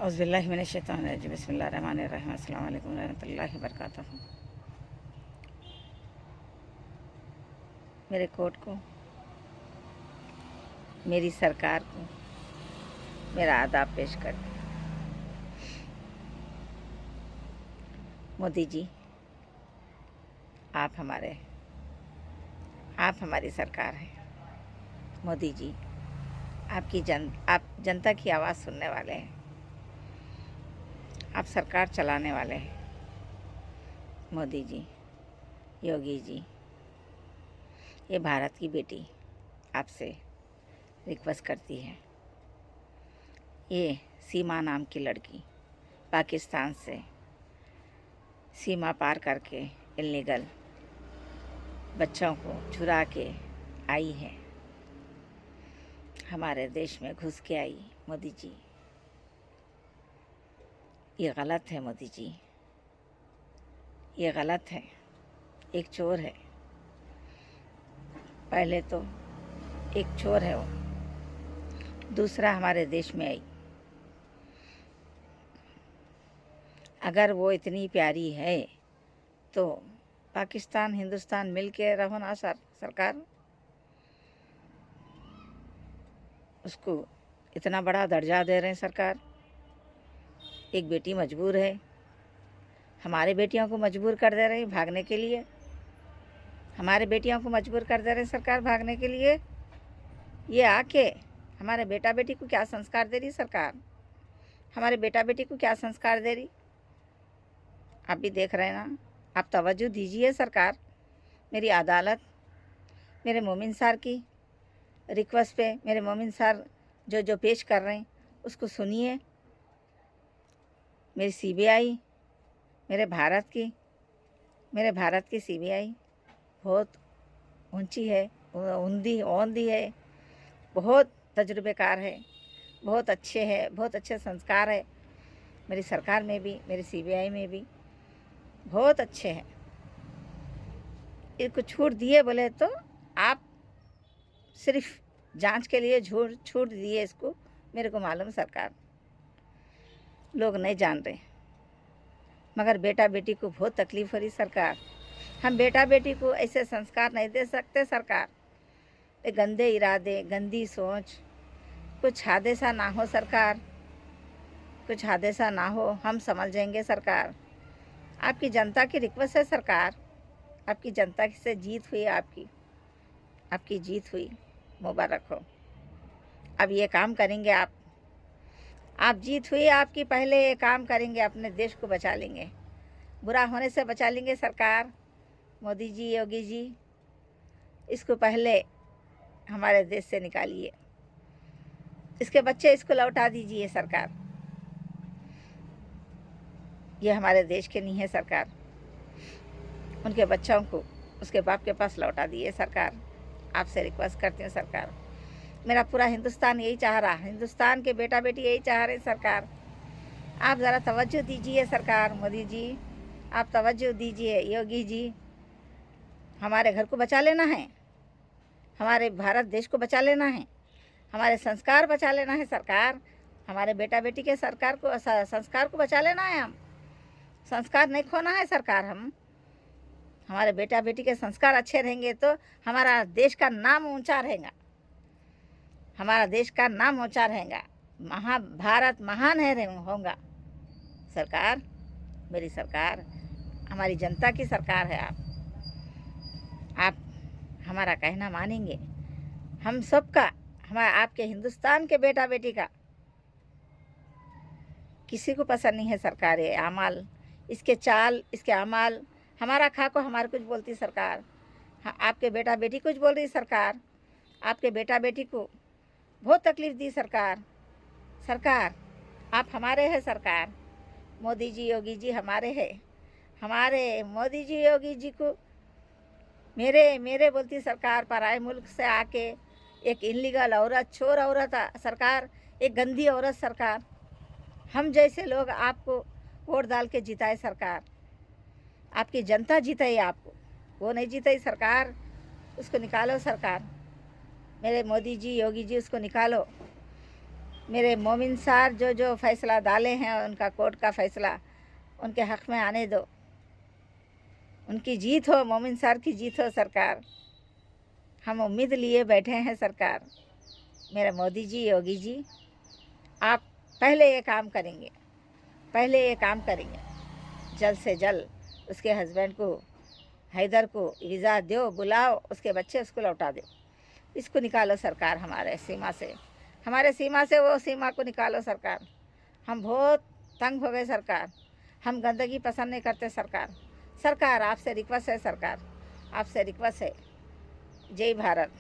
औज़ुबिल्लाहि मिनश्शैतानिर्रजीम बिस्मिल्लाहिर्रहमानिर्रहीम अस्सलामु अलैकुम रहमतुल्लाहि वबरकातुहू। मेरे कोर्ट को, मेरी सरकार को मेरा आदाब पेश करती। मोदी जी, आप हमारी सरकार हैं। मोदी जी, आप जनता की आवाज़ सुनने वाले हैं। आप सरकार चलाने वाले हैं। मोदी जी, योगी जी, ये भारत की बेटी आपसे रिक्वेस्ट करती है। ये सीमा नाम की लड़की पाकिस्तान से सीमा पार करके इल्लीगल बच्चों को चुरा के आई है, हमारे देश में घुस के आई। मोदी जी, ये गलत है। मोदी जी, ये गलत है। एक चोर है, पहले तो एक चोर है वो, दूसरा हमारे देश में आई। अगर वो इतनी प्यारी है तो पाकिस्तान हिंदुस्तान मिल के रहो ना सरकार। उसको इतना बड़ा दर्जा दे रहे हैं सरकार। एक बेटी मजबूर है, हमारे बेटियों को मजबूर कर दे रहे हैं भागने के लिए। हमारे बेटियों को मजबूर कर दे रहे हैं सरकार भागने के लिए। ये आके हमारे बेटा बेटी को क्या संस्कार दे रही सरकार? हमारे बेटा बेटी को क्या संस्कार दे रही? आप भी देख रहे हैं ना। आप तवज्जो दीजिए सरकार। मेरी अदालत, मेरे मोमिन सार की रिक्वेस्ट पे मेरे मोमिन सार जो पेश कर रहे हैं उसको सुनिए। मेरी सीबीआई, मेरे भारत की सीबीआई बहुत ऊंची है, औंधी है, बहुत तजुर्बेकार है, बहुत अच्छे संस्कार है। मेरी सरकार में भी, मेरी सीबीआई में भी बहुत अच्छे हैं। इसको छूट दिए बोले तो आप सिर्फ जांच के लिए छूट दिए इसको, मेरे को मालूम सरकार लोग नहीं जान रहे, मगर बेटा बेटी को बहुत तकलीफ हो रही सरकार। हम बेटा बेटी को ऐसे संस्कार नहीं दे सकते सरकार। ये गंदे इरादे, गंदी सोच, कुछ हादसा ना हो सरकार, कुछ हादसा ना हो, हम समझ जाएंगे सरकार। आपकी जनता की रिक्वेस्ट है सरकार, आपकी जनता से जीत हुई, आपकी जीत हुई, मुबारक हो। अब ये काम करेंगे आप जीत हुई आपकी, पहले ये काम करेंगे, अपने देश को बचा लेंगे, बुरा होने से बचा लेंगे सरकार। मोदी जी, योगी जी, इसको पहले हमारे देश से निकालिए, इसके बच्चे इसको लौटा दीजिए सरकार। ये हमारे देश के नहीं है सरकार। उनके बच्चों को उसके बाप के पास लौटा दिए सरकार। आपसे रिक्वेस्ट करती हूँ सरकार। मेरा पूरा हिंदुस्तान यही चाह रहा, हिंदुस्तान के बेटा बेटी यही चाह रहे सरकार। आप ज़रा तवज्जो दीजिए सरकार। मोदी जी, आप तवज्जो दीजिए। योगी जी, हमारे घर को बचा लेना है, हमारे भारत देश को बचा लेना है, हमारे संस्कार बचा लेना है सरकार। हमारे बेटा बेटी के संस्कार को बचा लेना है। हम संस्कार नहीं खोना है सरकार। हमारे बेटा बेटी के संस्कार अच्छे रहेंगे तो हमारा देश का नाम ऊंचा रहेगा, हमारा देश का नाम ऊंचा रहेगा, भारत महान होगा सरकार। मेरी सरकार हमारी जनता की सरकार है। आप हमारा कहना मानेंगे। हम सबका, आपके हिंदुस्तान के बेटा बेटी का किसी को पसंद नहीं है सरकार। ये अमाल, इसके चाल, इसके अमाल, हमारा खाको हमारे कुछ बोलती सरकार। आपके बेटा बेटी कुछ बोल रही सरकार। आपके बेटा बेटी को बहुत तकलीफ दी सरकार। आप हमारे हैं सरकार। मोदी जी, योगी जी हमारे हैं। हमारे मोदी जी, योगी जी को मेरे बोलती सरकार। पराए मुल्क से आके एक इल्लीगल औरत, चोर औरत सरकार, एक गंदी औरत सरकार। हम जैसे लोग आपको वोट डाल के जिताए सरकार। आपकी जनता जिताई आपको, वो नहीं जिताई सरकार। उसको निकालो सरकार। मेरे मोदी जी, योगी जी, उसको निकालो। मेरे मोमिन सार जो जो फैसला डाले हैं उनका कोर्ट का फैसला उनके हक़ में आने दो। उनकी जीत हो, मोमिन सार की जीत हो सरकार। हम उम्मीद लिए बैठे हैं सरकार। मेरे मोदी जी, योगी जी, आप पहले ये काम करेंगे, पहले ये काम करेंगे। जल्द से जल्द उसके हस्बैंड को, हैदर को वीज़ा दो, बुलाओ, उसके बच्चे उसको लौटा दो। इसको निकालो सरकार हमारे सीमा से, हमारे सीमा से वो सीमा को निकालो सरकार। हम बहुत तंग हो गए सरकार। हम गंदगी पसंद नहीं करते सरकार। सरकार आपसे रिक्वेस्ट है सरकार, आपसे रिक्वेस्ट है। जय भारत।